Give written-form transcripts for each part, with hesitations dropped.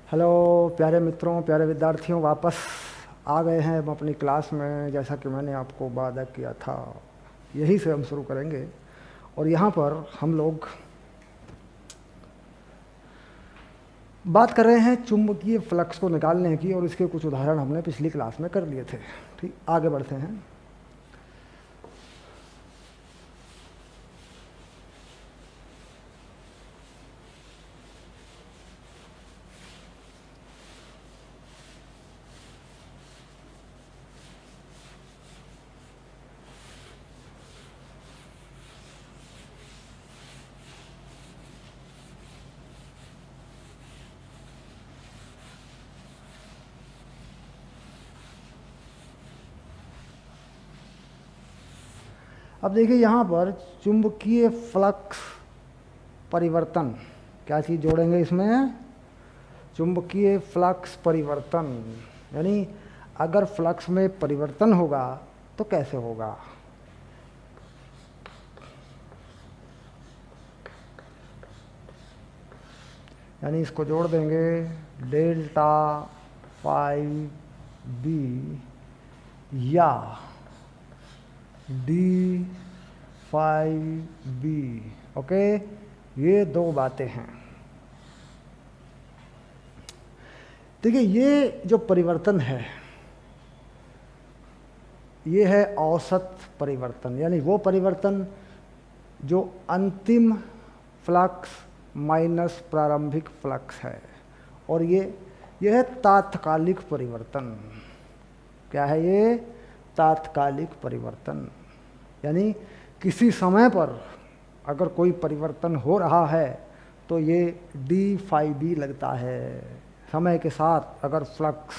Hello प्यारे मित्रों, प्यारे विद्यार्थियों, वापस आ गए हैं हम अपनी क्लास में। जैसा कि मैंने आपको वादा किया था, यही से हम शुरू करेंगे। और यहाँ पर हम लोग बात कर रहे हैं चुंबकीय फ्लक्स को निकालने की, और इसके कुछ उदाहरण हमने पिछली क्लास में कर लिए थे। ठीक, आगे बढ़ते हैं। अब देखिए यहाँ पर चुंबकीय फ्लक्स परिवर्तन, क्या चीज़ जोड़ेंगे इसमें? चुंबकीय फ्लक्स परिवर्तन, यानी अगर फ्लक्स में परिवर्तन होगा तो कैसे होगा। यानी इसको जोड़ देंगे, डेल्टा फाई बी या डी फाई बी। ओके, ये दो बातें हैं। देखिए, ये जो परिवर्तन है ये है औसत परिवर्तन, यानी वो परिवर्तन जो अंतिम फ्लक्स माइनस प्रारंभिक फ्लक्स है। और ये है तात्कालिक परिवर्तन। क्या है ये? तात्कालिक परिवर्तन। यानी किसी समय पर अगर कोई परिवर्तन हो रहा है तो ये डी फाई बी लगता है। समय के साथ अगर फ्लक्स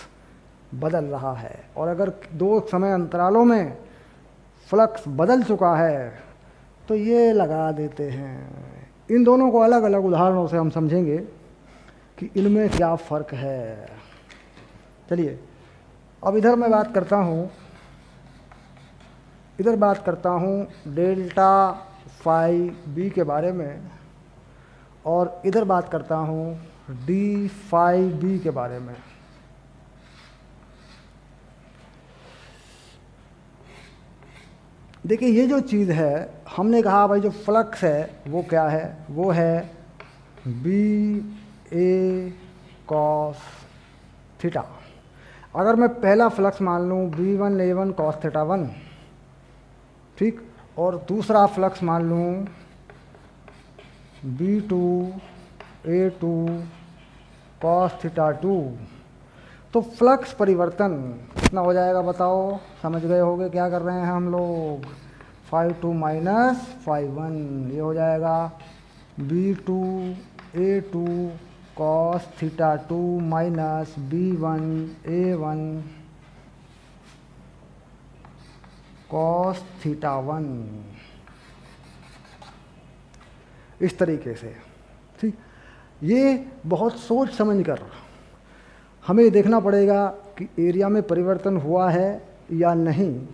बदल रहा है, और अगर दो समय अंतरालों में फ्लक्स बदल चुका है तो ये लगा देते हैं। इन दोनों को अलग अलग उदाहरणों से हम समझेंगे कि इनमें क्या फ़र्क है। चलिए, अब इधर बात करता हूँ डेल्टा फाई बी के बारे में, और इधर बात करता हूँ डी फाई बी के बारे में। देखिए, ये जो चीज़ है, हमने कहा भाई जो फ्लक्स है वो क्या है? वो है बी ए कॉस थीटा। अगर मैं पहला फ्लक्स मान लूँ B1 A1 कॉस थीटा 1, ठीक, और दूसरा फ्लक्स मान लूँ B2 A2 कॉस थीटा 2, तो फ्लक्स परिवर्तन कितना हो जाएगा बताओ? समझ गए होगे क्या कर रहे हैं हम लोग? φ2 माइनस φ1, ये हो जाएगा B2 A2 cos theta 2 minus B1 A1 cos theta 1, इस तरीके से। ठीक, ये बहुत सोच समझ कर हमें देखना पड़ेगा कि एरिया में परिवर्तन हुआ है या नहीं,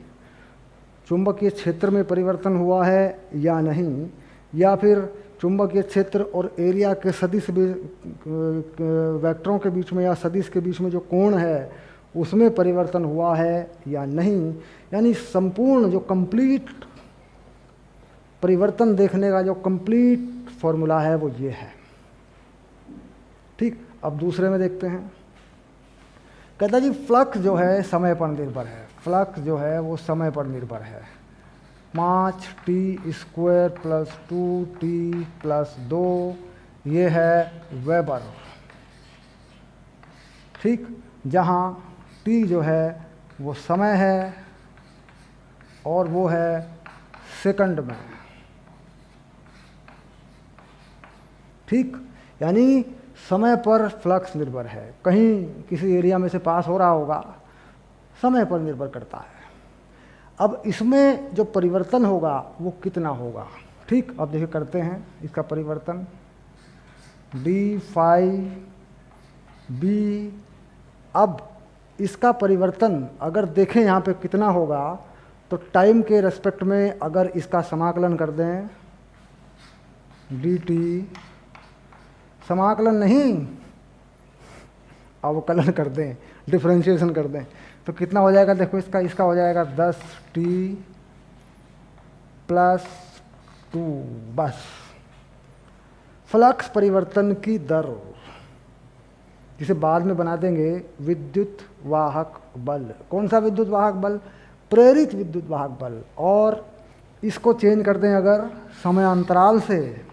चुंबकीय क्षेत्र में परिवर्तन हुआ है या नहीं, या फिर चुंबकीय क्षेत्र और एरिया के सदिश वेक्टरों के बीच में या सदिश के बीच में जो कोण है उसमें परिवर्तन हुआ है या नहीं। यानी संपूर्ण जो कंप्लीट परिवर्तन देखने का जो कंप्लीट फॉर्मूला है वो ये है। ठीक, अब दूसरे में देखते हैं। कहता जी फ्लक्स जो है समय पर निर्भर है। फ्लक्स जो है वो समय पर निर्भर है। 5t² + 2t + 2, ये है वेबर। ठीक, जहाँ t जो है वो समय है और वो है सेकंड में। ठीक, यानी समय पर फ्लक्स निर्भर है। कहीं किसी एरिया में से पास हो रहा होगा, समय पर निर्भर करता है। अब इसमें जो परिवर्तन होगा वो कितना होगा? ठीक, अब देखिए करते हैं इसका परिवर्तन। डी फाई बी, अब इसका परिवर्तन अगर देखें यहाँ पे कितना होगा, तो टाइम के रेस्पेक्ट में अगर इसका समाकलन कर दें डी टी समाकलन नहीं, अवकलन कर दें, डिफरेंशिएशन कर दें, तो कितना हो जाएगा देखो, इसका हो जाएगा 10t + 2, बस। फ्लक्स परिवर्तन की दर, जिसे बाद में बना देंगे विद्युत वाहक बल। कौन सा विद्युत वाहक बल? प्रेरित विद्युत वाहक बल। और इसको चेंज कर दें अगर समय अंतराल से,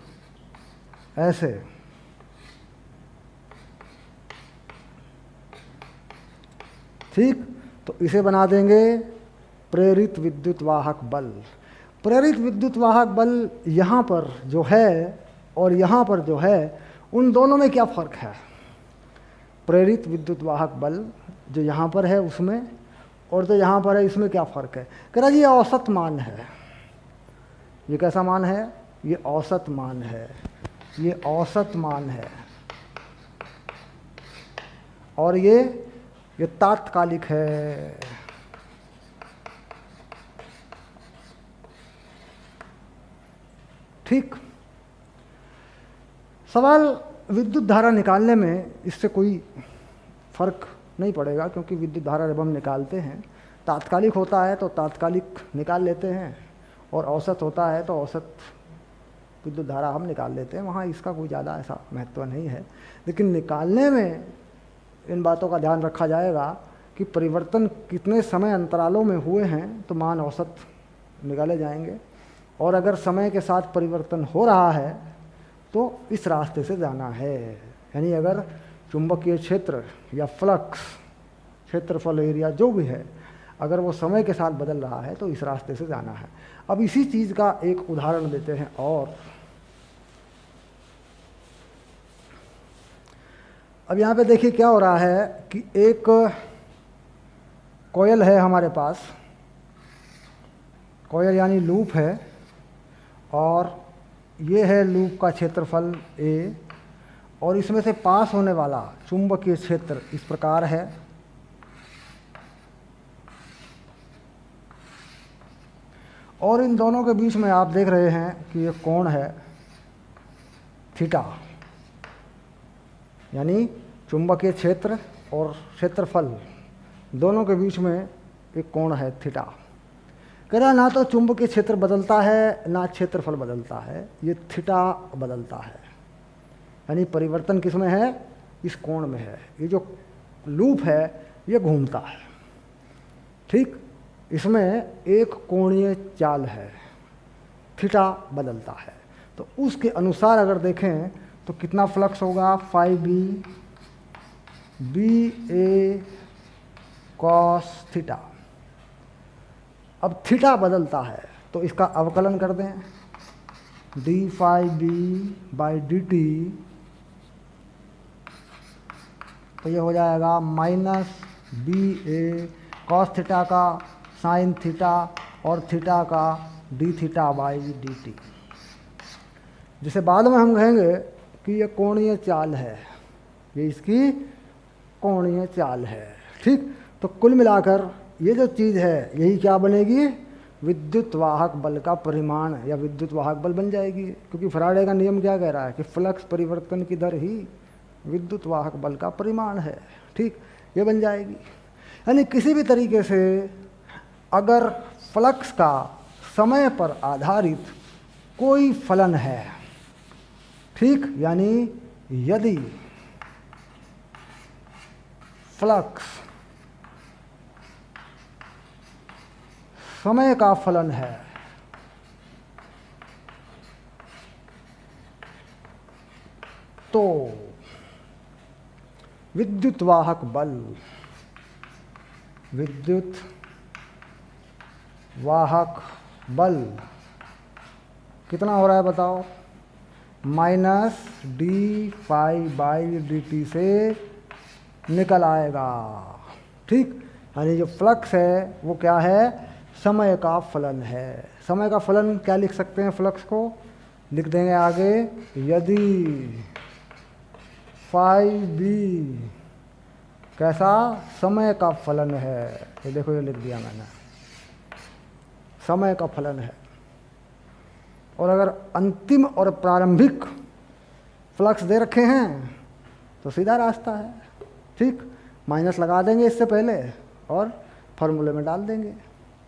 ऐसे, ठीक, तो इसे बना देंगे प्रेरित विद्युत वाहक बल। प्रेरित विद्युत वाहक बल यहाँ पर जो है और यहाँ पर जो है, उन दोनों में क्या फ़र्क है? प्रेरित विद्युत वाहक बल जो यहाँ पर है उसमें और जो यहाँ पर है इसमें क्या फ़र्क है? कह रहा जी ये औसत मान है। ये कैसा मान है? ये औसत मान है, ये औसत मान है। और ये तात्कालिक है। ठीक। सवाल विद्युत धारा निकालने में इससे कोई फर्क नहीं पड़ेगा, क्योंकि विद्युत धारा जब हम निकालते हैं, तात्कालिक होता है तो तात्कालिक निकाल लेते हैं, और औसत होता है तो औसत विद्युत धारा हम निकाल लेते हैं। वहाँ इसका कोई ज़्यादा ऐसा महत्व नहीं है। लेकिन निकालने में इन बातों का ध्यान रखा जाएगा कि परिवर्तन कितने समय अंतरालों में हुए हैं, तो मान औसत निकाले जाएंगे। और अगर समय के साथ परिवर्तन हो रहा है तो इस रास्ते से जाना है। यानी अगर चुंबकीय क्षेत्र या फ्लक्स, क्षेत्रफल, एरिया जो भी है, अगर वो समय के साथ बदल रहा है तो इस रास्ते से जाना है। अब इसी चीज़ का एक उदाहरण देते हैं। और अब यहाँ पे देखिए क्या हो रहा है कि एक कॉयल है हमारे पास, कॉयल यानी लूप है, और ये है लूप का क्षेत्रफल A, और इसमें से पास होने वाला चुंबकीय क्षेत्र इस प्रकार है। और इन दोनों के बीच में आप देख रहे हैं कि ये कोण है थीटा, यानी चुंबकीय क्षेत्र और क्षेत्रफल दोनों के बीच में एक कोण है थीटा। कह रहा ना तो चुंबकीय क्षेत्र बदलता है ना क्षेत्रफल बदलता है, ये थीटा बदलता है। यानी परिवर्तन किस में है? इस कोण में है। ये जो लूप है ये घूमता है, ठीक, इसमें एक कोणीय चाल है, थीटा बदलता है। तो उसके अनुसार अगर देखें तो कितना फ्लक्स होगा? phi b a cos theta. अब थीटा बदलता है तो इसका अवकलन कर दें, d phi b by dt, तो ये हो जाएगा -ba cos थीटा का sin थीटा और थीटा का d थीटा बाई dt, जिसे बाद में हम कहेंगे कि ये कोणीय चाल है, ये इसकी कोणीय चाल है। ठीक, तो कुल मिलाकर ये जो चीज़ है यही क्या बनेगी? विद्युत वाहक बल का परिमाण या विद्युत वाहक बल बन जाएगी। क्योंकि फैराडे का नियम क्या कह रहा है कि फ्लक्स परिवर्तन की दर ही विद्युत वाहक बल का परिमाण है। ठीक, ये बन जाएगी। यानी किसी भी तरीके से अगर फ्लक्स का समय पर आधारित कोई फलन है, ठीक, यानी यदि फ्लक्स समय का फलन है तो विद्युत वाहक बल, विद्युत वाहक बल कितना हो रहा है बताओ? -d∅/dt से निकल आएगा। ठीक, यानी जो फ्लक्स है वो क्या है? समय का फलन है। समय का फलन क्या लिख सकते हैं? फ्लक्स को लिख देंगे आगे, यदि phi b कैसा? समय का फलन है। ये देखो, ये लिख दिया मैंने, समय का फलन है। और अगर अंतिम और प्रारंभिक फ्लक्स दे रखे हैं तो सीधा रास्ता है, ठीक। माइनस लगा देंगे इससे पहले और फॉर्मूले में डाल देंगे।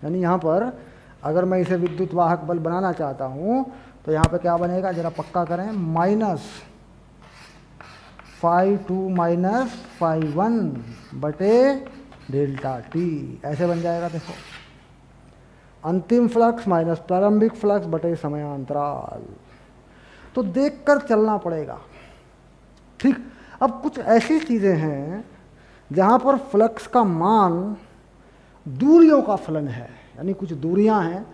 यानी यहाँ पर अगर मैं इसे विद्युत वाहक बल बनाना चाहता हूँ तो यहाँ पे क्या बनेगा, ज़रा पक्का करें, -φ2 - φ1 बटे डेल्टा टी, ऐसे बन जाएगा। देखो, अंतिम फ्लक्स माइनस प्रारंभिक फ्लक्स बटे समयांतराल। तो देखकर चलना पड़ेगा, ठीक। अब कुछ ऐसी चीज़ें हैं जहाँ पर फ्लक्स का मान दूरियों का फलन है, यानी कुछ दूरियां हैं,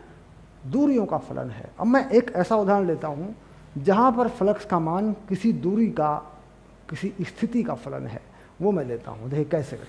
दूरियों का फलन है। अब मैं एक ऐसा उदाहरण लेता हूँ जहाँ पर फ्लक्स का मान किसी दूरी का, किसी स्थिति का फलन है, वो मैं लेता हूँ। देखिए कैसे।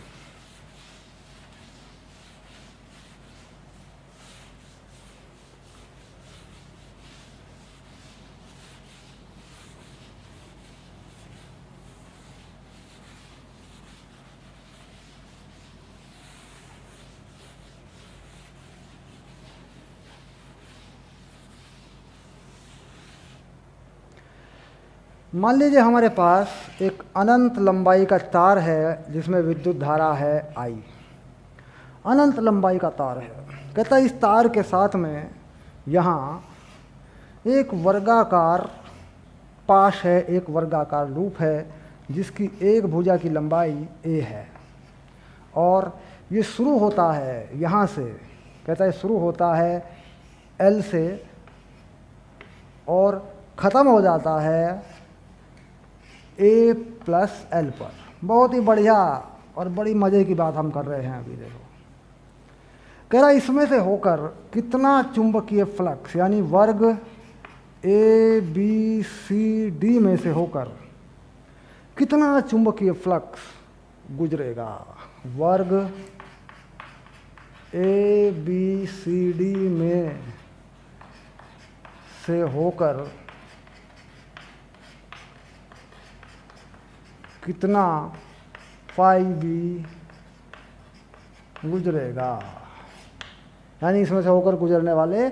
मान लीजिए हमारे पास एक अनंत लंबाई का तार है जिसमें विद्युत धारा है I। अनंत लंबाई का तार है। कहता है इस तार के साथ में यहाँ एक वर्गाकार पाश है, एक वर्गाकार लूप है जिसकी एक भुजा की लंबाई a है और ये शुरू होता है यहाँ से, कहता है शुरू होता है L से और ख़त्म हो जाता है A + L पर। बहुत ही बढ़िया और बड़ी मज़े की बात हम कर रहे हैं अभी। देखो, कह रहा इसमें से होकर कितना चुंबकीय फ्लक्स, यानी वर्ग ABCD में से होकर कितना चुंबकीय फ्लक्स गुजरेगा। वर्ग ABCD में से होकर कितना φB गुजरेगा, यानी इसमें से होकर गुजरने वाले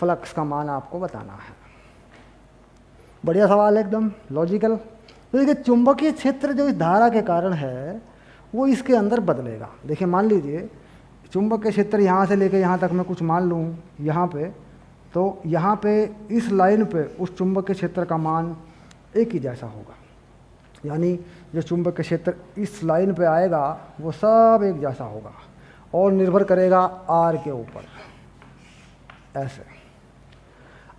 फ्लक्स का मान आपको बताना है। बढ़िया सवाल है, एकदम लॉजिकल। तो देखिए चुंबकीय क्षेत्र जो इस धारा के कारण है वो इसके अंदर बदलेगा। देखिए मान लीजिए चुंबकीय क्षेत्र यहाँ से लेकर यहाँ तक मैं कुछ मान लूँ यहाँ पे, तो यहाँ पे इस लाइन पे उस चुंबकीय क्षेत्र का मान एक ही जैसा होगा। यानी जो चुंबकीय क्षेत्र इस लाइन पे आएगा वो सब एक जैसा होगा और निर्भर करेगा R के ऊपर। ऐसे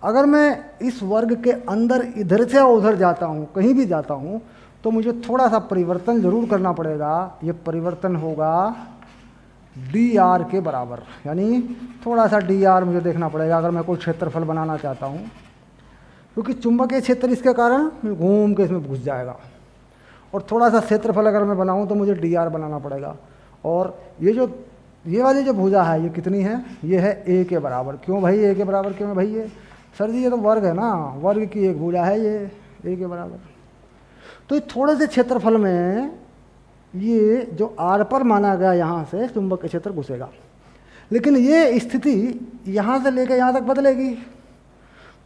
अगर मैं इस वर्ग के अंदर इधर से उधर जाता हूँ, कहीं भी जाता हूँ, तो मुझे थोड़ा सा परिवर्तन जरूर करना पड़ेगा। ये परिवर्तन होगा dr के बराबर, यानी थोड़ा सा dr मुझे देखना पड़ेगा अगर मैं कोई क्षेत्रफल बनाना चाहता हूँ, क्योंकि चुंबकीय क्षेत्र इसके कारण घूम के इसमें घुस जाएगा। और थोड़ा सा क्षेत्रफल अगर मैं बनाऊँ तो मुझे dr बनाना पड़ेगा। और ये वाली जो भुजा है ये कितनी है, ये है a के बराबर। क्यों भाई a के बराबर क्यों है भाई? ये सर जी ये तो वर्ग है ना, वर्ग की एक भुजा है ये a के बराबर। तो थोड़े से क्षेत्रफल में ये जो r पर माना गया यहाँ से चुंबकीय क्षेत्र घुसेगा, लेकिन ये स्थिति यहाँ से लेकर यहाँ तक बदलेगी।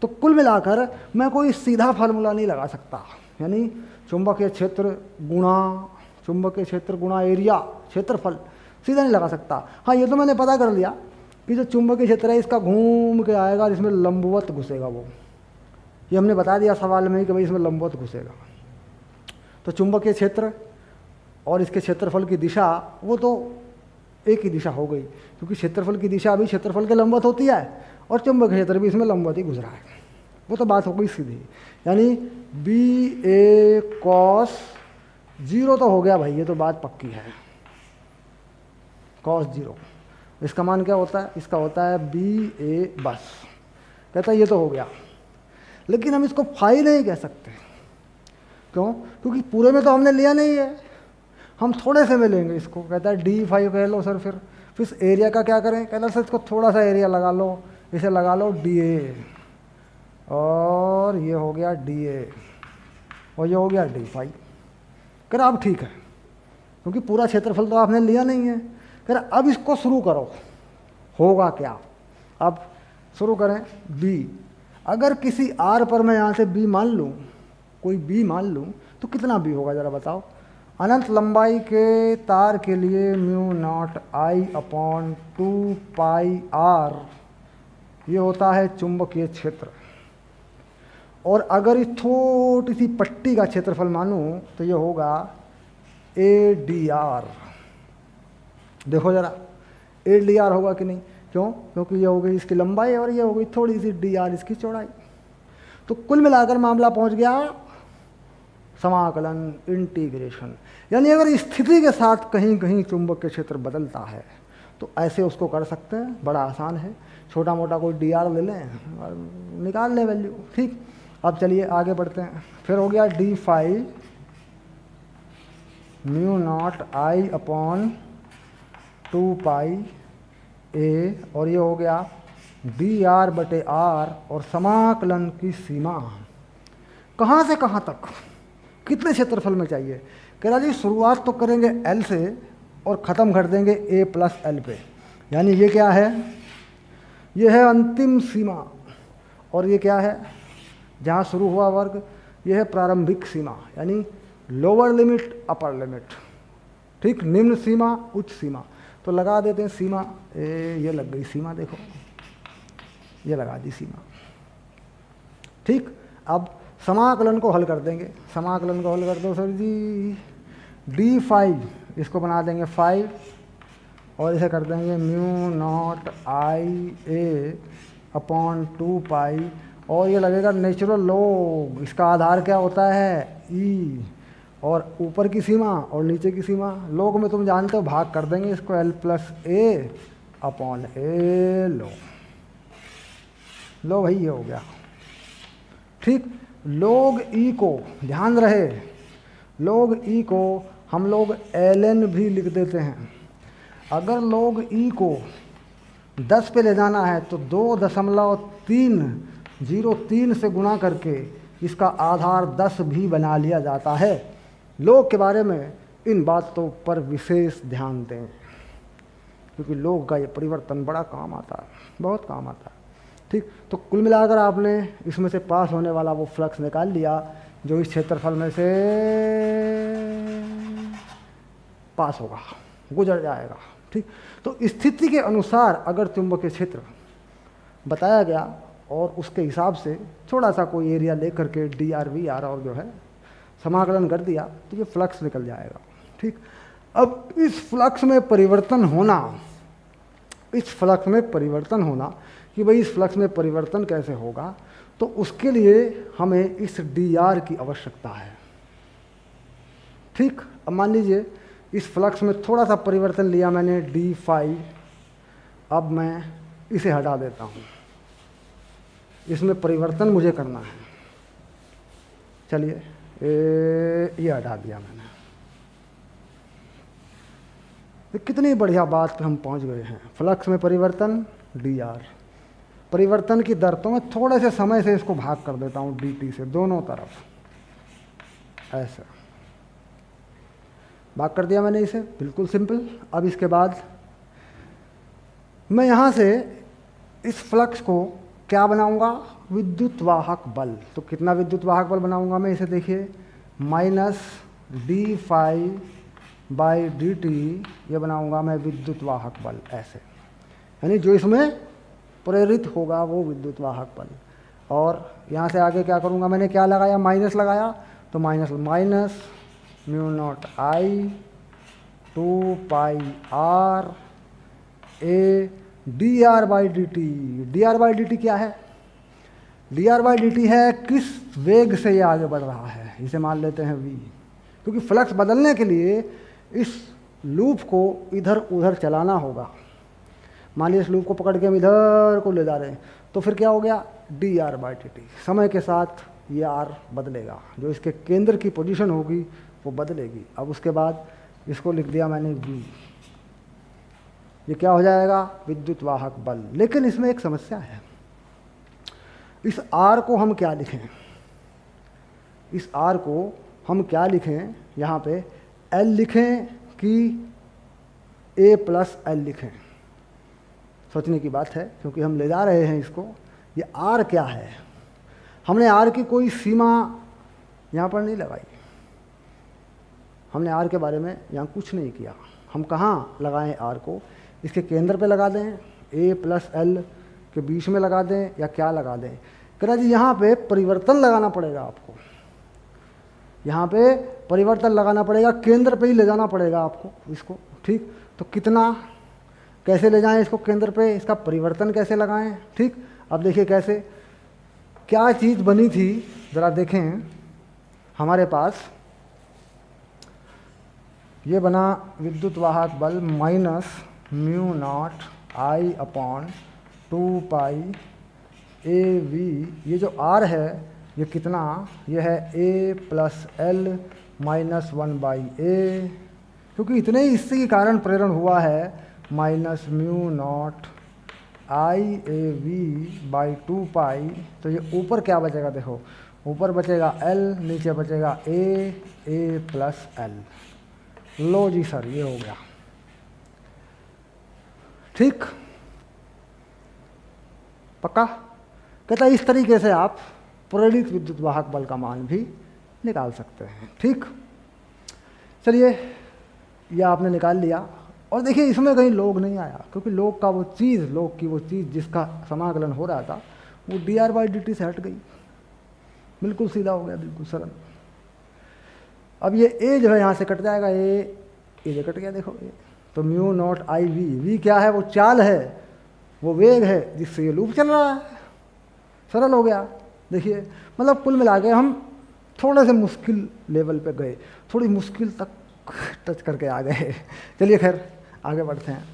तो कुल मिलाकर मैं कोई सीधा फार्मूला नहीं लगा सकता, यानी चुंबकीय क्षेत्र गुणा एरिया, क्षेत्रफल, सीधा नहीं लगा सकता। हाँ ये तो मैंने पता कर लिया कि जो चुंबकीय क्षेत्र है इसका घूम के आएगा और इसमें लंबवत घुसेगा। वो ये हमने बता दिया सवाल में कि भाई इसमें लंबवत घुसेगा। तो चुंबकीय क्षेत्र और इसके क्षेत्रफल की दिशा वो तो एक ही दिशा हो गई, क्योंकि क्षेत्रफल की दिशा भी क्षेत्रफल के लंबवत होती है और चुंबकीय क्षेत्र भी इसमें लंबवत ही घुस रहा है। वो तो बात हो गई सीधी, यानी BA cos 0 तो हो गया भाई, ये तो बात पक्की है। cos 0 इसका मान क्या होता है? इसका होता है BA बस। कहता है ये तो हो गया, लेकिन हम इसको फाई नहीं कह सकते। क्यों? क्योंकि पूरे में तो हमने लिया नहीं है, हम थोड़े से में लेंगे इसको। कहता है D5 कह लो सर। फिर एरिया का क्या करें? कहता है सर इसको थोड़ा सा एरिया लगा लो, इसे लगा लो DA, और ये हो गया DA, और ये हो गया D5। कह रहा अब ठीक है, क्योंकि पूरा क्षेत्रफल तो आपने लिया नहीं है। कह रहा अब इसको शुरू करो, होगा क्या? अब शुरू करें B। अगर किसी R पर मैं यहाँ से B मान लूँ कोई बी मान लूँ तो कितना बी होगा ज़रा बताओ। अनंत लंबाई के तार के लिए mu naught I upon 2 pi R ये होता है चुंबकीय क्षेत्र। और अगर इस छोटी सी पट्टी का क्षेत्रफल मानूं तो ये होगा ए डी आर। देखो ज़रा ए डी आर होगा कि नहीं, क्यों? क्योंकि ये हो गई इसकी लंबाई और ये हो गई थोड़ी सी डी आर इसकी चौड़ाई। तो कुल मिलाकर मामला पहुंच गया समाकलन, इंटीग्रेशन। यानी अगर स्थिति के साथ कहीं कहीं चुंबकीय क्षेत्र बदलता है तो ऐसे उसको कर सकते हैं, बड़ा आसान है। छोटा मोटा कोई डी आर ले लें और निकाल लें वैल्यू। ठीक, अब चलिए आगे बढ़ते हैं। फिर हो गया D phi mu naught I upon 2 पाई ए और ये हो गया डी आर बटे आर और समाकलन की सीमा कहाँ से कहाँ तक, कितने क्षेत्रफल में चाहिए? कह रहा जी शुरुआत तो करेंगे एल से और ख़त्म कर देंगे ए प्लस एल पे। यानी ये क्या है? ये है अंतिम सीमा। और ये क्या है? जहाँ शुरू हुआ वर्ग, ये है प्रारंभिक सीमा, यानी लोअर लिमिट अपर लिमिट। ठीक, निम्न सीमा उच्च सीमा। तो लगा देते हैं सीमा। ये लग गई सीमा, देखो ये लगा दी सीमा। ठीक, अब समाकलन को हल कर देंगे। समाकलन को हल कर दो सर जी। d5 इसको बना देंगे 5 और इसे कर देंगे म्यू नॉट आई ए अपॉन 2 पाई और ये लगेगा नेचुरल लॉग। इसका आधार क्या होता है? ई। और ऊपर की सीमा और नीचे की सीमा। लॉग में तुम जानते हो भाग कर देंगे इसको एल प्लस ए अपॉन ए। लो भाई ये हो गया। ठीक, log ई को ध्यान रहे, log ई को हम लोग ln भी लिख देते हैं। अगर log ई को 10 पे ले जाना है तो 2.303 से गुणा करके इसका आधार 10 भी बना लिया जाता है। log के बारे में इन बातों पर विशेष ध्यान दें क्योंकि log का ये परिवर्तन बड़ा काम आता है, बहुत काम आता है। ठीक, तो कुल मिलाकर आपने इसमें से पास होने वाला वो फ्लक्स निकाल लिया जो इस क्षेत्रफल में से पास होगा, गुजर जाएगा। ठीक, तो स्थिति के अनुसार अगर चुंबकीय क्षेत्र बताया गया और उसके हिसाब से थोड़ा सा कोई एरिया लेकर के डी आर वी आर और जो है समाकलन कर दिया तो ये फ्लक्स निकल जाएगा। ठीक, अब इस फ्लक्स में परिवर्तन होना, कि भाई इस फ्लक्स में परिवर्तन कैसे होगा, तो उसके लिए हमें इस डी आर की आवश्यकता है। ठीक, अब मान लीजिए इस फ्लक्स में थोड़ा सा परिवर्तन लिया मैंने d5, अब मैं इसे हटा देता हूँ, इसमें परिवर्तन मुझे करना है। चलिए ये हटा दिया मैंने। तो कितनी बढ़िया बात पे हम पहुँच गए हैं। फ्लक्स में परिवर्तन dr, परिवर्तन की दर तो मैं थोड़े से समय से इसको भाग कर देता हूँ dt से, दोनों तरफ ऐसे भाग कर दिया मैंने इसे, बिल्कुल सिंपल। अब इसके बाद मैं यहाँ से इस फ्लक्स को क्या बनाऊँगा? विद्युत वाहक बल। तो कितना विद्युत वाहक बल बनाऊँगा मैं इसे देखिए, माइनस d∅/dt ये बनाऊँगा मैं विद्युत वाहक बल ऐसे, यानी जो इसमें प्रेरित होगा वो विद्युत वाहक बल। और यहाँ से आगे क्या करूँगा? मैंने क्या लगाया? माइनस लगाया, तो minus mu naught I 2 pi R A dr/dt। dr/dt क्या है? dr/dt है किस वेग से ये आगे बढ़ रहा है, इसे मान लेते हैं v, क्योंकि फ्लक्स बदलने के लिए इस लूप को इधर उधर चलाना होगा। मान लीजिए इस लूप को पकड़ के हम इधर को ले जा रहे हैं, तो फिर क्या हो गया? dr/dt। समय के साथ ये r बदलेगा, जो इसके केंद्र की पोजीशन होगी वो बदलेगी। अब उसके बाद इसको लिख दिया मैंने v, ये क्या हो जाएगा? विद्युत वाहक बल। लेकिन इसमें एक समस्या है, इस r को हम क्या लिखें? इस r को हम क्या लिखें? यहाँ पे l लिखें कि a प्लस l लिखें? सोचने की बात है, क्योंकि हम ले जा रहे हैं इसको। ये r क्या है? हमने r की कोई सीमा यहाँ पर नहीं लगाई, हमने आर के बारे में यहाँ कुछ नहीं किया। हम कहाँ लगाएं आर को, इसके केंद्र पे लगा दें, ए प्लस एल के बीच में लगा दें, या क्या लगा दें? कह रहा जी यहाँ पे परिवर्तन लगाना पड़ेगा आपको, यहाँ पे परिवर्तन लगाना पड़ेगा, केंद्र पे ही ले जाना पड़ेगा आपको इसको, ठीक। तो कितना, कैसे ले जाएं इसको केंद्र पे, इसका परिवर्तन कैसे लगाएं, ठीक। अब देखिए कैसे, क्या चीज़ बनी थी ज़रा देखें। हमारे पास ये बना विद्युत वाहक बल minus mu naught I upon 2 pi A V, ये जो आर है ये कितना, ये है ए प्लस एल माइनस 1/a, क्योंकि इतने ही इससे के कारण प्रेरण हुआ है, minus mu naught I A V by 2 पाई। तो ये ऊपर क्या बचेगा, देखो ऊपर बचेगा एल, नीचे बचेगा ए प्लस एल। लो जी सर, ये हो गया, ठीक, पक्का। कहता है इस तरीके से आप प्रेरित विद्युत वाहक बल का मान भी निकाल सकते हैं, ठीक। चलिए, यह आपने निकाल लिया। और देखिए इसमें कहीं लोग नहीं आया, क्योंकि लोग की वो चीज़ जिसका समाकलन हो रहा था वो dr/dt से हट गई, बिल्कुल सीधा हो गया, बिल्कुल सरल। अब ये ए जो है यहाँ से कट जाएगा, ए कट गया, देखो ए। तो म्यू नॉट आई वी क्या है, वो चाल है, वो वेग है जिससे ये लूप चल रहा है, सरल हो गया। देखिए मतलब कुल मिला के हम थोड़े से मुश्किल लेवल पे गए, थोड़ी मुश्किल तक टच करके आ गए। चलिए खैर आगे बढ़ते हैं।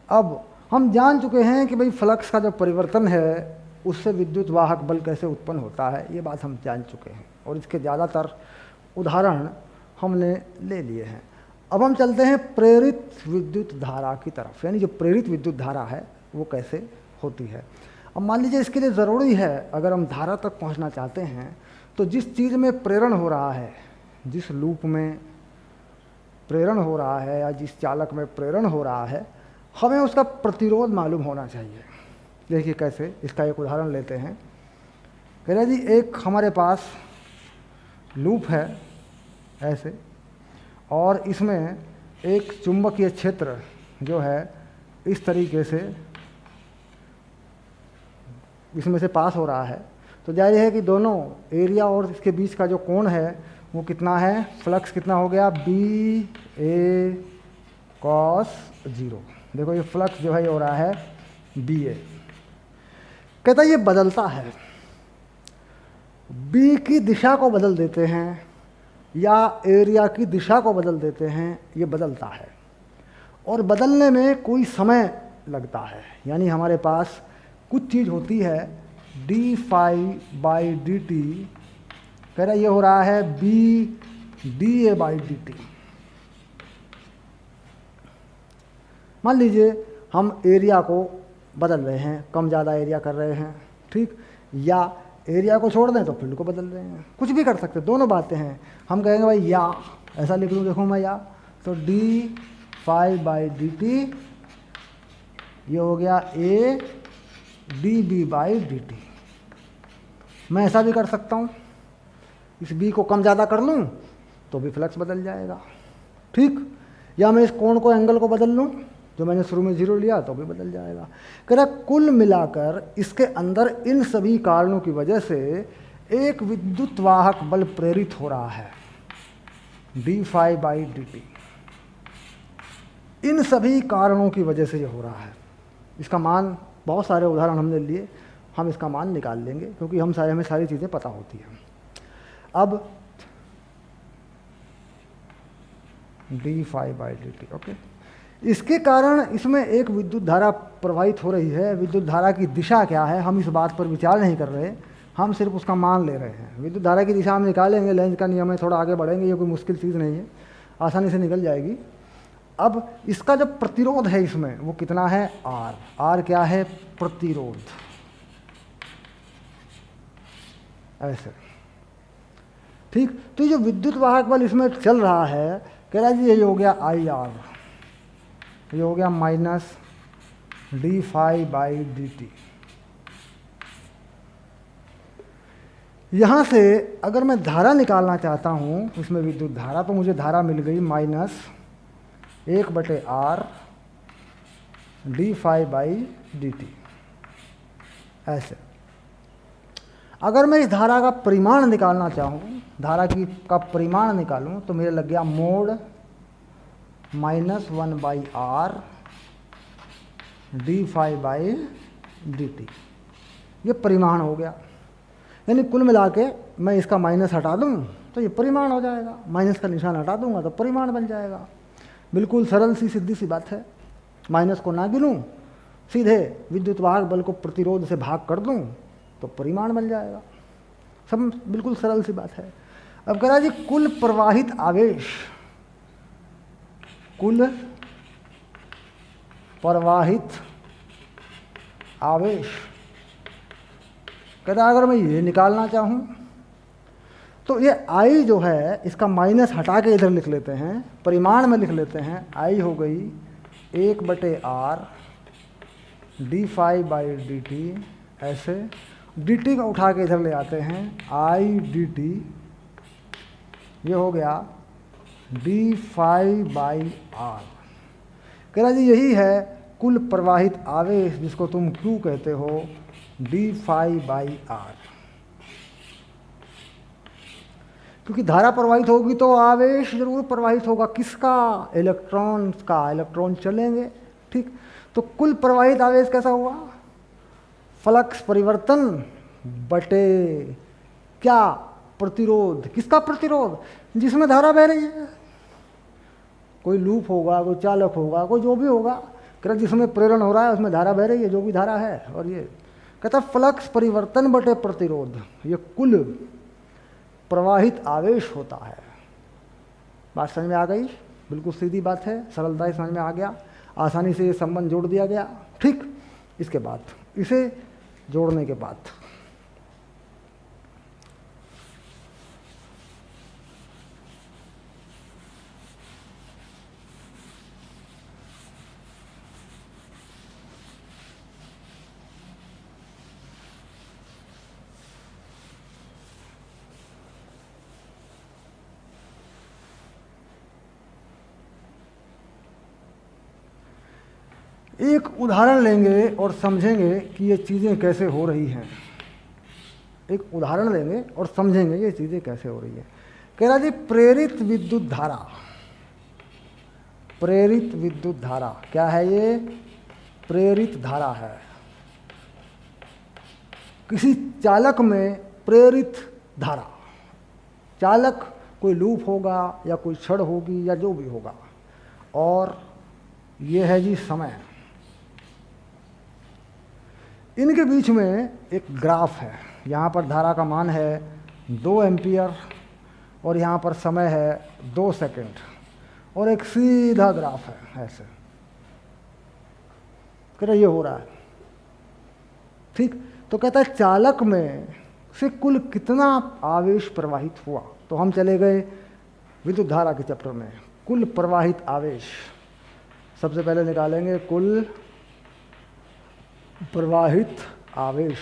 अब हम जान चुके हैं कि भाई फ्लक्स का जो परिवर्तन है उससे विद्युत वाहक बल कैसे उत्पन्न होता है, ये बात हम जान चुके हैं और इसके ज़्यादातर उदाहरण हमने ले लिए हैं। अब हम चलते हैं प्रेरित विद्युत धारा की तरफ, यानी जो प्रेरित विद्युत धारा है वो कैसे होती है। अब मान लीजिए इसके लिए ज़रूरी है, अगर हम धारा तक पहुंचना चाहते हैं तो जिस चीज़ में प्रेरण हो रहा है, जिस लूप में प्रेरण हो रहा है या जिस चालक में प्रेरण हो रहा है, हमें उसका प्रतिरोध मालूम होना चाहिए। देखिए कैसे, इसका एक उदाहरण लेते हैं। कह रहे जी एक हमारे पास लूप है ऐसे, और इसमें एक चुंबकीय क्षेत्र जो है इस तरीके से इसमें से पास हो रहा है। तो जाहिर है कि दोनों एरिया और इसके बीच का जो कोण है वो कितना है, फ्लक्स कितना हो गया, बी ए कॉस 0। देखो ये फ्लक्स जो है ये हो रहा है बी ए। कहता है ये बदलता है, बी की दिशा को बदल देते हैं या एरिया की दिशा को बदल देते हैं, ये बदलता है और बदलने में कोई समय लगता है। यानी हमारे पास कुछ चीज़ होती है D phi by D T, कह रहा ये हो रहा है B D A by D T. मान लीजिए हम एरिया को बदल रहे हैं, कम ज़्यादा एरिया कर रहे हैं, ठीक, या एरिया को छोड़ दें तो फील्ड को बदल रहे हैं, कुछ भी कर सकते, दोनों बातें हैं। हम कहेंगे भाई या, ऐसा लिख लूँ, देखो मैं या, तो D phi by D T ये हो गया A D B by D T. मैं ऐसा भी कर सकता हूँ, इस बी को कम ज़्यादा कर लूँ तो भी फ्लक्स बदल जाएगा, ठीक, या मैं इस कोण को, एंगल को बदल लूँ, जो मैंने शुरू में 0 लिया तो भी बदल जाएगा। कह रहा कुल मिलाकर इसके अंदर इन सभी कारणों की वजह से एक विद्युत वाहक बल प्रेरित हो रहा है, D phi by D T. इन सभी कारणों की वजह से ये हो रहा है। इसका मान, बहुत सारे उदाहरण हमने लिए, हम इसका मान निकाल लेंगे क्योंकि हमें सारी चीज़ें पता होती हैं। अब D phi by D T, okay, इसके कारण इसमें एक विद्युत धारा प्रवाहित हो रही है। विद्युत धारा की दिशा क्या है हम इस बात पर विचार नहीं कर रहे, हम सिर्फ उसका मान ले रहे हैं। विद्युत धारा की दिशा हम निकालेंगे, लेंज का नियम है, थोड़ा आगे बढ़ेंगे, ये कोई मुश्किल चीज़ नहीं है, आसानी से निकल जाएगी। अब इसका जो प्रतिरोध है इसमें वो कितना है, R। R क्या है, प्रतिरोध, ऐसे, ठीक। तो ये जो विद्युत वाहक बल इसमें चल रहा है, कह रहा है जी ये हो गया IR, ये हो गया माइनस d∅/dt। यहाँ से अगर मैं धारा निकालना चाहता हूँ इसमें विद्युत धारा, तो मुझे धारा मिल गई -1/r d∅/dt, ऐसे। अगर मैं इस धारा का परिमाण निकालना चाहूँ, धारा का परिमाण निकालूँ, तो मेरे लग गया मोड -1/r d∅/dt, ये परिमाण हो गया। यानी कुल मिला के मैं इसका माइनस हटा दूँ तो ये परिमाण हो जाएगा, माइनस का निशान हटा दूंगा तो परिमाण बन जाएगा। बिल्कुल सरल सी सीधी सी बात है। माइनस को ना गिनूँ, सीधे विद्युत वाहक बल को प्रतिरोध से भाग कर दूँ तो परिमाण बन जाएगा। सब बिल्कुल सरल सी बात है। अब कह रहा जी कुल प्रवाहित आवेश, कुल प्रवाहित आवेश, कहता अगर मैं ये निकालना चाहूँ तो ये I जो है इसका माइनस हटा के इधर लिख लेते हैं, परिमाण में लिख लेते हैं। I हो गई 1/r d∅/dt, ऐसे dt को उठा के इधर ले आते हैं, I dt, ये हो गया d∅/r। कह रहा जी यही है कुल प्रवाहित आवेश, जिसको तुम Q कहते हो, d∅/r। क्योंकि धारा प्रवाहित होगी तो आवेश जरूर प्रवाहित होगा, किसका, इलेक्ट्रॉन्स का, इलेक्ट्रॉन चलेंगे, ठीक। तो कुल प्रवाहित आवेश कैसा हुआ, फ्लक्स परिवर्तन बटे क्या, प्रतिरोध, किसका प्रतिरोध, जिसमें धारा बह रही है। कोई लूप होगा, कोई चालक होगा, कोई जो भी होगा, जिसमें प्रेरण हो रहा है उसमें धारा बह रही है, जो भी धारा है। और ये कहता फ्लक्स परिवर्तन बटे प्रतिरोध, ये कुल प्रवाहित आवेश होता है। बात समझ में आ गई, बिल्कुल सीधी बात है, सरलता से समझ में आ गया, आसानी से ये संबंध जोड़ दिया गया, ठीक। इसके बाद इसे जोड़ने के बाद एक उदाहरण लेंगे और समझेंगे कि ये चीज़ें कैसे हो रही हैं। एक उदाहरण लेंगे और समझेंगे ये चीज़ें कैसे हो रही है। कह रहा जी प्रेरित विद्युत धारा, प्रेरित विद्युत धारा क्या है, ये प्रेरित धारा है। किसी चालक में प्रेरित धारा, चालक कोई लूप होगा या कोई छड़ होगी या जो भी होगा, और ये है जी समय। इनके बीच में एक ग्राफ है, यहाँ पर धारा का मान है 2 एम्पियर और यहाँ पर समय है 2 सेकंड, और एक सीधा ग्राफ है ऐसे, कहता ये हो रहा है, ठीक। तो कहता है चालक में से कुल कितना आवेश प्रवाहित हुआ। तो हम चले गए विद्युत धारा के चैप्टर में, कुल प्रवाहित आवेश सबसे पहले निकालेंगे, कुल प्रवाहित आवेश।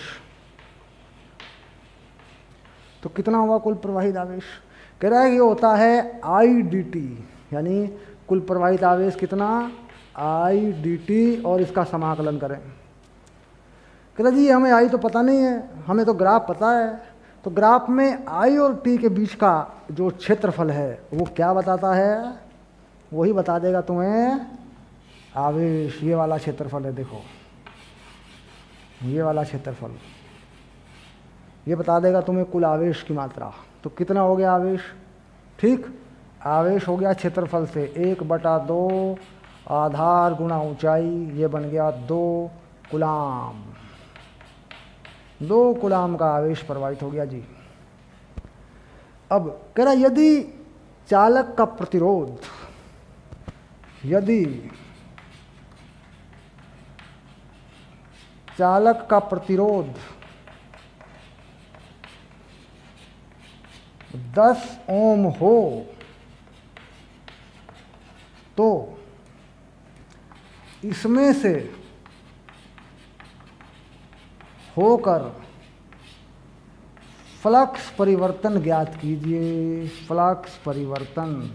तो कितना हुआ कुल प्रवाहित आवेश, कह रहा है कि होता है IDT, यानी कुल प्रवाहित आवेश कितना, IDT, और इसका समाकलन करें। कह रहा जी हमें I तो पता नहीं है, हमें तो ग्राफ पता है। तो ग्राफ में I और T के बीच का जो क्षेत्रफल है वो क्या बताता है, वही बता देगा तुम्हें आवेश। ये वाला क्षेत्रफल है, देखो ये वाला क्षेत्रफल, ये बता देगा तुम्हें कुल आवेश की मात्रा। तो कितना हो गया आवेश, ठीक। आवेश हो गया क्षेत्रफल से 1/2 आधार गुणा ऊंचाई, ये बन गया 2 कूलाम। 2 कूलाम का आवेश प्रवाहित हो गया जी। अब कह रहा यदि चालक का प्रतिरोध, यदि चालक का प्रतिरोध 10 ओम हो तो इसमें से होकर फ्लक्स परिवर्तन ज्ञात कीजिए। फ्लक्स परिवर्तन,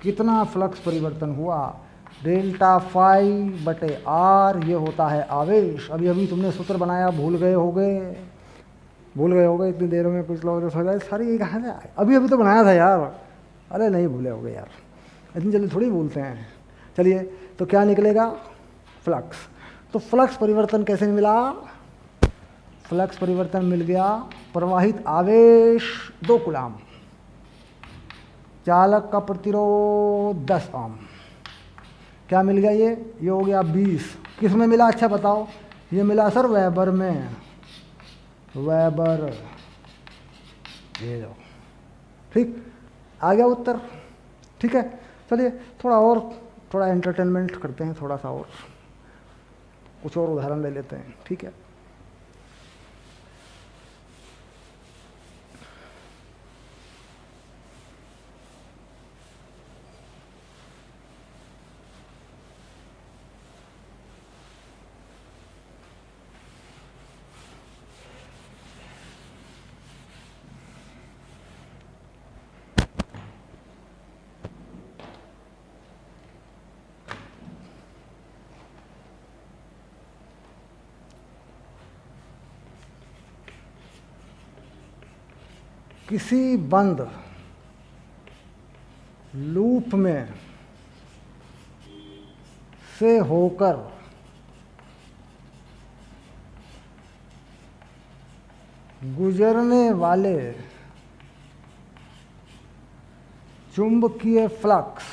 कितना फ्लक्स परिवर्तन हुआ? डेल्टा फाई बटे आर, ये होता है आवेश। अभी अभी तुमने सूत्र बनाया, भूल गए होगे इतनी देर में। कुछ लोग तो सोच रहे सारी ये कहाँ से आए, अभी अभी तो बनाया था यार। अरे नहीं भूले होगे यार, इतनी जल्दी थोड़ी भूलते हैं। चलिए, तो क्या निकलेगा? फ्लक्स। तो फ्लक्स परिवर्तन कैसे मिला? फ्लक्स परिवर्तन मिल गया, प्रवाहित आवेश 2 कूलाम, चालक का प्रतिरोध 10 ओम। क्या मिल गया? ये हो गया 20। किस में मिला? अच्छा बताओ। ये मिला सर वेबर में, वेबर, ये लो। ठीक, आ गया उत्तर। ठीक है, चलिए थोड़ा एंटरटेनमेंट करते हैं, थोड़ा सा और कुछ और उदाहरण ले लेते हैं। ठीक है, किसी बंद लूप में से होकर गुजरने वाले चुंबकीय फ्लक्स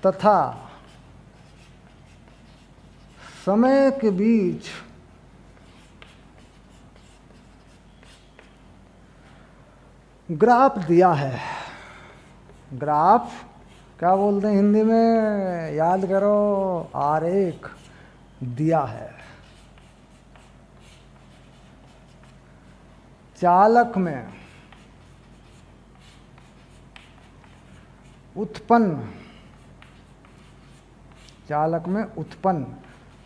तथा समय के बीच ग्राफ दिया है। ग्राफ क्या बोलते हैं हिंदी में? याद करो, आरेख दिया है। चालक में उत्पन्न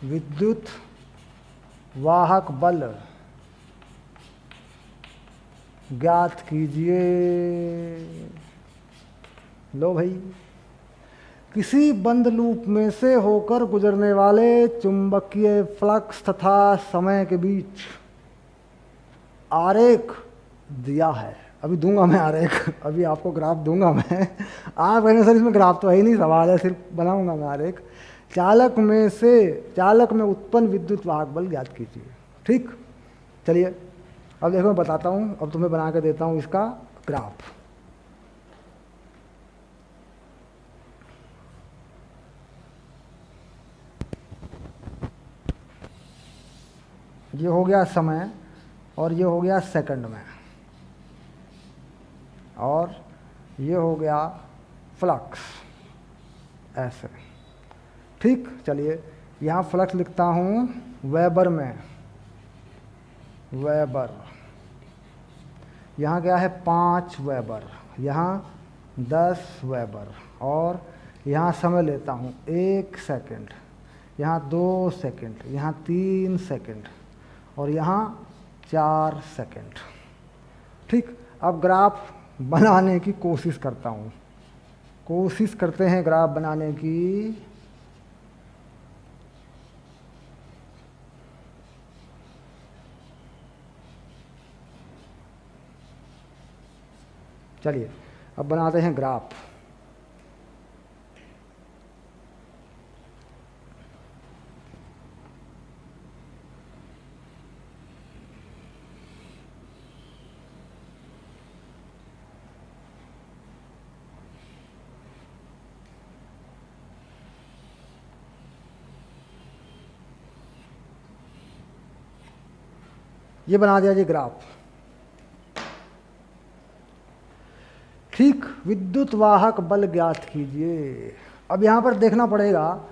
विद्युत वाहक बल ज्ञात कीजिए। लो भाई, किसी बंद लूप में से होकर गुजरने वाले चुंबकीय फ्लक्स तथा समय के बीच आरेख दिया है। अभी दूंगा मैं आरेख, अभी आपको ग्राफ दूंगा मैं। आप कहने सर इसमें ग्राफ तो है ही नहीं, सवाल है, सिर्फ बनाऊंगा मैं आरेख। चालक में उत्पन्न विद्युत वाहक बल ज्ञात कीजिए। ठीक, चलिए अब देखो मैं बताता हूँ, अब तुम्हें बना के देता हूँ इसका ग्राफ। ये हो गया समय और ये हो गया सेकंड में, और ये हो गया फ्लक्स ऐसे। ठीक, चलिए यहाँ फ्लक्स लिखता हूँ वेबर में, वेबर। यहाँ क्या है? 5 वेबर, यहाँ 10 वेबर, और यहाँ समय लेता हूँ 1 सेकंड, यहाँ 2 सेकंड, यहाँ 3 सेकंड, और यहाँ 4 सेकंड। ठीक, अब ग्राफ बनाने की कोशिश करता हूँ। कोशिश करते हैं ग्राफ बनाने की। चलिए अब बनाते हैं ग्राफ। ये बना दिया जी ग्राफ। ठीक, विद्युत वाहक बल ज्ञात कीजिए। अब यहाँ पर देखना पड़ेगा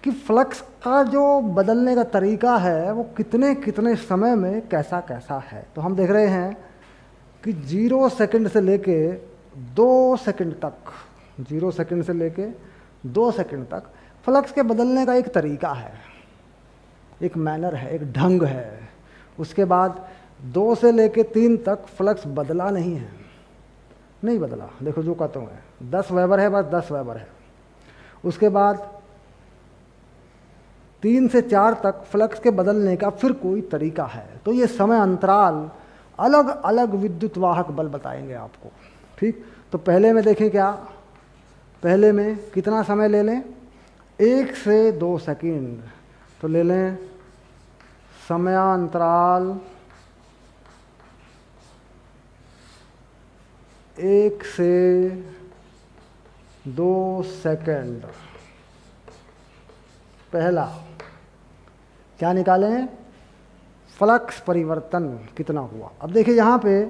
कि फ्लक्स का जो बदलने का तरीका है वो कितने कितने समय में कैसा कैसा है। तो हम देख रहे हैं कि 0 सेकंड से लेके 2 सेकंड तक, 0 सेकंड से लेके 2 सेकंड तक फ्लक्स के बदलने का एक तरीका है, एक मैनर है, एक ढंग है। उसके बाद 2 से लेके 3 तक फ्लक्स बदला नहीं है, नहीं बदला। देखो जो कहता हूँ 10 वेबर है, बस 10 वेबर है। उसके बाद 3 से 4 तक फ्लक्स के बदलने का फिर कोई तरीका है। तो ये समय अंतराल अलग अलग विद्युत वाहक बल बताएंगे आपको। ठीक, तो पहले में देखें क्या, पहले में कितना समय ले लें, 1 से 2 सेकंड। तो ले लें समयांतराल 1 से 2 सेकंड। पहला क्या निकालें, फ्लक्स परिवर्तन कितना हुआ। अब देखिए यहाँ पे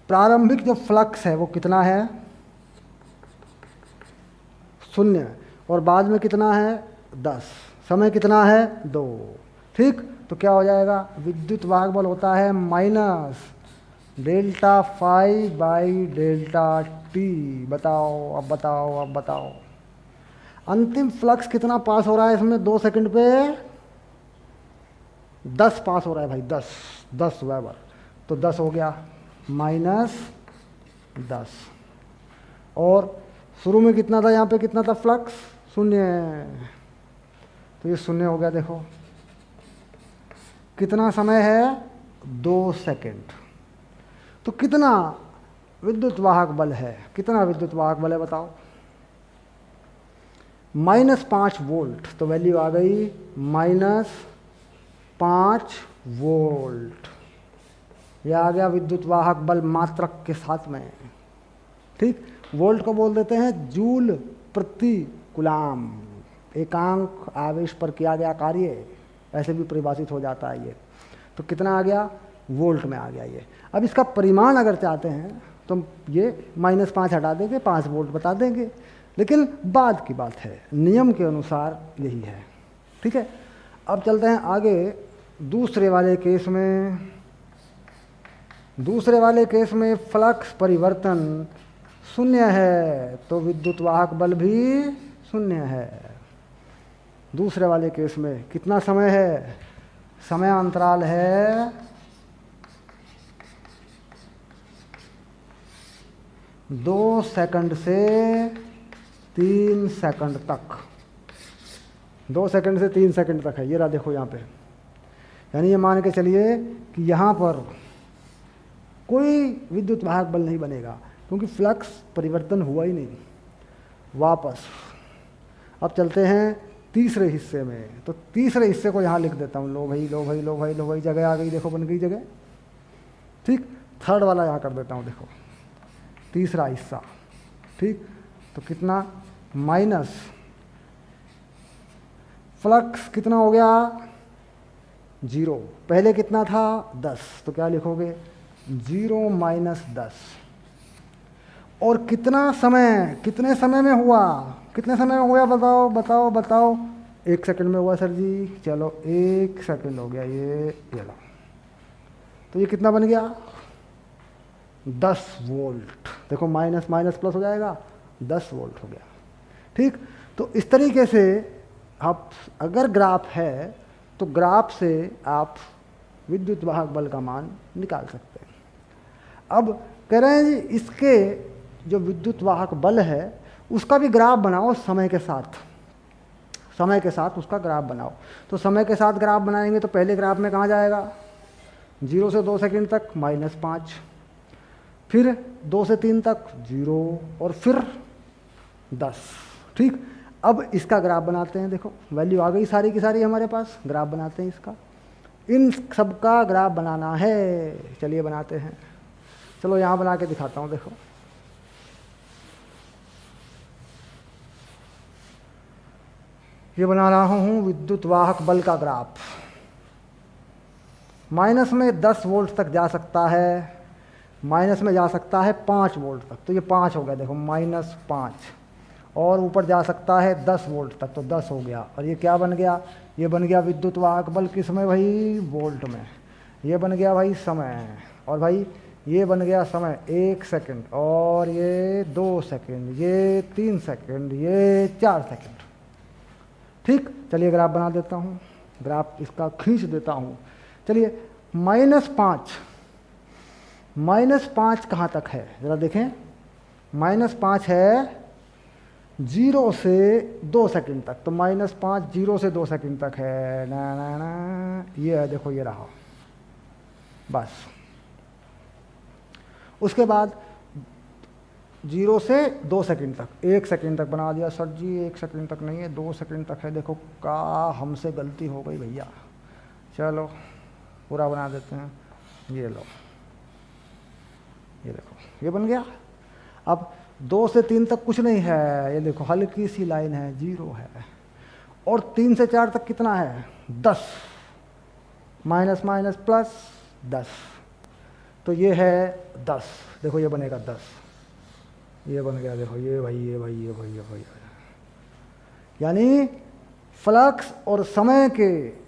प्रारंभिक जो फ्लक्स है वो कितना है, 0, और बाद में कितना है 10, समय कितना है 2। ठीक, तो क्या हो जाएगा, विद्युत वाहक बल होता है minus delta phi by delta T. बताओ अब बताओ, अब बताओ अंतिम फ्लक्स कितना पास हो रहा है इसमें 2 सेकंड पे, 10 पास हो रहा है भाई, 10 वेबर। तो 10 हो गया माइनस 10, और शुरू में कितना था, यहाँ पे कितना था फ्लक्स, 0। तो ये 0 हो गया। देखो कितना समय है, 2 सेकंड। तो कितना विद्युत वाहक बल है, कितना विद्युत वाहक बल है बताओ, -5 वोल्ट। तो वैल्यू आ गई -5 वोल्ट। यह आ गया विद्युत वाहक बल मात्रक के साथ में। ठीक, वोल्ट को बोल देते हैं जूल प्रति कूलाम, एकांक आवेश पर किया गया कार्य, ऐसे भी परिभाषित हो जाता है ये। तो कितना आ गया, वोल्ट में आ गया ये। अब इसका परिमाण अगर चाहते हैं तो ये -5 हटा देंगे, 5 वोल्ट बता देंगे, लेकिन बाद की बात है, नियम के अनुसार यही है। ठीक है, अब चलते हैं आगे दूसरे वाले केस में। दूसरे वाले केस में फ्लक्स परिवर्तन 0 है, तो विद्युत वाहक बल भी 0 है। दूसरे वाले केस में कितना समय है, समय अंतराल है 2 सेकंड से 3 सेकंड तक, 2 सेकंड से 3 सेकंड तक है। ये रहा देखो यहाँ पे, यानी ये मान के चलिए कि यहाँ पर कोई विद्युत वाहक बल नहीं बनेगा, क्योंकि फ्लक्स परिवर्तन हुआ ही नहीं। वापस अब चलते हैं तीसरे हिस्से में। तो तीसरे हिस्से को यहाँ लिख देता हूँ, लो भाई लो भाई लो भाई लो भाई, जगह आ गई, देखो बन गई जगह। ठीक, थर्ड वाला यहाँ कर देता हूँ, देखो तीसरा हिस्सा। ठीक, तो कितना, माइनस फ्लक्स कितना हो गया 0, पहले कितना था 10, तो क्या लिखोगे 0 माइनस 10। और कितना समय, कितने समय में हुआ, कितने समय में हुआ बताओ बताओ बताओ, 1 सेकंड में हुआ सर जी। चलो 1 सेकंड हो गया ये लो। तो ये कितना बन गया 10 वोल्ट। देखो माइनस माइनस प्लस हो जाएगा, 10 वोल्ट हो गया। ठीक, तो इस तरीके से आप अगर ग्राफ है तो ग्राफ से आप विद्युत वाहक बल का मान निकाल सकते हैं। अब कह रहे हैं जी इसके जो विद्युत वाहक बल है उसका भी ग्राफ बनाओ समय के साथ, समय के साथ उसका ग्राफ बनाओ। तो समय के साथ ग्राफ बनाएंगे तो पहले ग्राफ में कहाँ जाएगा, 0 से 2 सेकंड तक -5, फिर 2 से 3 तक 0, और फिर 10। ठीक, अब इसका ग्राफ बनाते हैं। देखो वैल्यू आ गई सारी की सारी हमारे पास, ग्राफ बनाते हैं इसका। इन सब का ग्राफ बनाना है, चलिए बनाते हैं। चलो यहाँ बना के दिखाता हूँ। देखो ये बना रहा हूँ विद्युत वाहक बल का ग्राफ। माइनस में 10 वोल्ट तक जा सकता है, माइनस में जा सकता है 5 वोल्ट तक, तो ये 5 हो गया, देखो -5, और ऊपर जा सकता है 10 वोल्ट तक, तो 10 हो गया। और ये क्या बन गया, ये बन गया विद्युत वाहक बल, किस में भाई, वोल्ट में। ये बन गया भाई समय, और भाई ये बन गया समय 1 सेकंड, और ये 2 सेकंड, ये 3 सेकंड, ये 4 सेकंड। ठीक, चलिए ग्राफ बना देता हूँ, ग्राफ इसका खींच देता हूँ। चलिए -5 कहाँ तक है ज़रा देखें। -5 है 0 से 2 सेकंड तक, तो -5 0 से 2 सेकंड तक है ना ना ना, ये है, देखो ये रहा, बस। उसके बाद 0 से 2 सेकंड तक, 1 सेकंड तक बना दिया सर जी, 1 सेकंड तक नहीं है, 2 सेकंड तक है। देखो का हमसे गलती हो गई भैया, चलो पूरा बना देते हैं। ये लो, ये देखो ये बन गया। अब 2 से 3 तक कुछ नहीं है, ये देखो हल्की सी लाइन है, 0 है। और 3 से 4 तक कितना है, 10, माइनस माइनस प्लस 10, तो ये है 10, देखो ये बनेगा 10, ये बन गया, देखो ये भाई, ये भाई, ये भाई, ये भाई। यानी फ्लक्स और समय के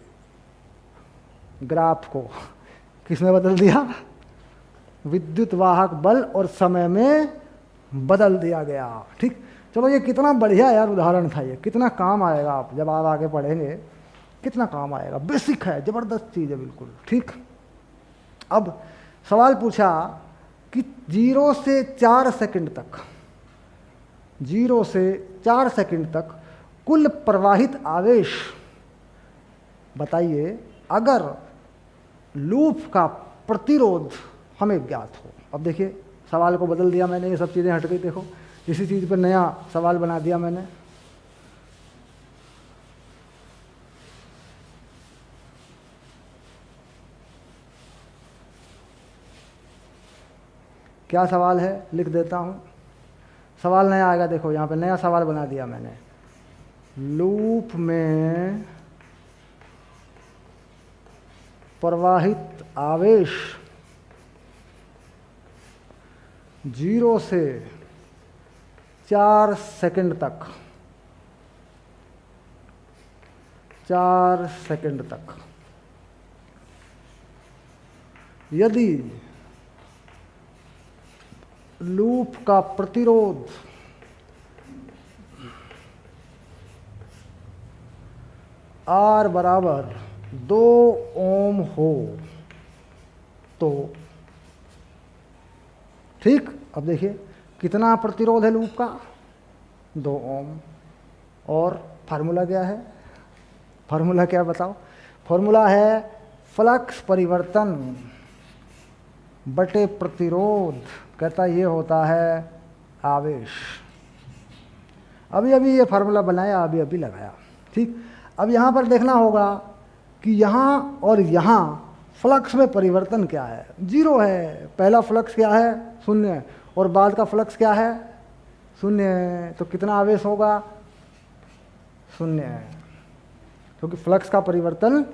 ग्राफ को किसमें बदल दिया, विद्युत वाहक बल और समय में बदल दिया गया। ठीक, चलो ये कितना बढ़िया यार उदाहरण था, ये कितना काम आएगा, आप जब आप आगे पढ़ेंगे कितना काम आएगा, बेसिक है, ज़बरदस्त चीज़ है बिल्कुल। ठीक, अब सवाल पूछा कि 0 से 4 सेकंड तक, 0 से 4 सेकंड तक कुल प्रवाहित आवेश बताइए अगर लूप का प्रतिरोध हमें ज्ञात हो। अब देखिए सवाल को बदल दिया मैंने, ये सब चीज़ें हट गई, देखो इसी चीज़ पर नया सवाल बना दिया मैंने। क्या सवाल है लिख देता हूँ, सवाल नया आएगा, देखो यहाँ पे नया सवाल बना दिया मैंने। लूप में प्रवाहित आवेश 0 से 4 सेकंड तक, 4 सेकंड तक यदि लूप का प्रतिरोध R बराबर 2 ओम हो तो, ठीक। अब देखिए कितना प्रतिरोध है लूप का, 2 ओम। और फार्मूला क्या है, फार्मूला क्या बताओ, फार्मूला है फ्लक्स परिवर्तन बटे प्रतिरोध, कहता ये होता है आवेश। अभी अभी ये फार्मूला बनाया, अभी अभी लगाया, ठीक। अब यहाँ पर देखना होगा कि यहाँ और यहाँ फ्लक्स में परिवर्तन क्या है, 0 है। पहला फ्लक्स क्या है, 0 है, और बाद का फ्लक्स क्या है, 0 है। तो कितना आवेश होगा, 0 है, क्योंकि फ्लक्स का परिवर्तन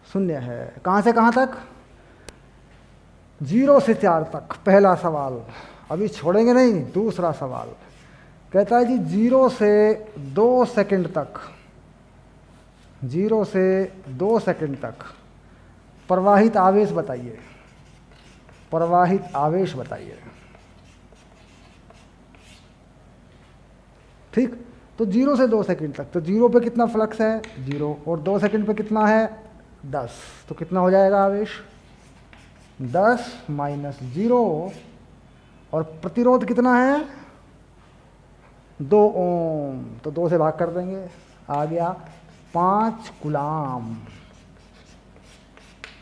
0 है। कहाँ से कहाँ तक, 0 से 4 तक। पहला सवाल अभी छोड़ेंगे नहीं, दूसरा सवाल कहता है जी 0 से 2 सेकंड तक, 0 से 2 सेकंड तक प्रवाहित आवेश बताइए, प्रवाहित आवेश बताइए, ठीक। तो 0 से 2 सेकंड तक, तो 0 पे कितना फ्लक्स है, 0, और 2 सेकंड पे कितना है, 10, तो कितना हो जाएगा आवेश, 10 माइनस 0, और प्रतिरोध कितना है, 2 ओम, तो 2 से भाग कर देंगे, आ गया 5 कूलाम,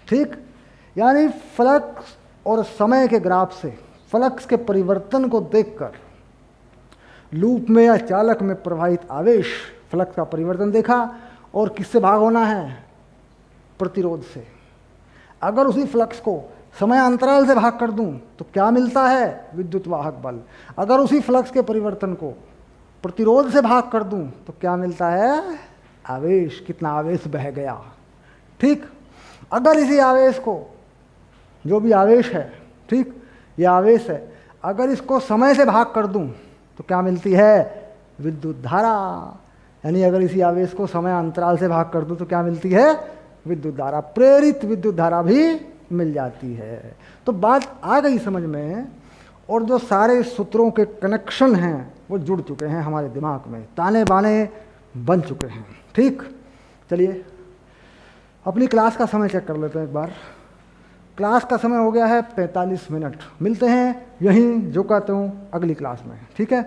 ठीक। यानी फ्लक्स और समय के ग्राफ से फ्लक्स के परिवर्तन को देखकर लूप में या चालक में प्रवाहित आवेश, फ्लक्स का परिवर्तन देखा, और किससे भाग होना है, प्रतिरोध से। अगर उसी फ्लक्स को समय अंतराल से भाग कर दूं तो क्या मिलता है, विद्युत वाहक बल। अगर उसी फ्लक्स के परिवर्तन को प्रतिरोध से भाग कर दूं तो क्या मिलता है, आवेश, कितना आवेश बह गया, ठीक। अगर इसी आवेश को, जो भी आवेश है, ठीक, ये आवेश है, अगर इसको समय से भाग कर दूं तो क्या मिलती है? विद्युत धारा। यानी अगर इसी आवेश को समय अंतराल से भाग कर दूं तो क्या मिलती है? विद्युत धारा। प्रेरित विद्युत धारा भी मिल जाती है। तो बात आ गई समझ में, और जो सारे सूत्रों के कनेक्शन हैं वो जुड़ चुके हैं हमारे दिमाग में, ताने बाने बन चुके हैं। ठीक, चलिए अपनी क्लास का समय चेक कर लेते हैं एक बार। क्लास का समय हो गया है 45 मिनट। मिलते हैं यहीं जो कहते हूँ अगली क्लास में, ठीक है।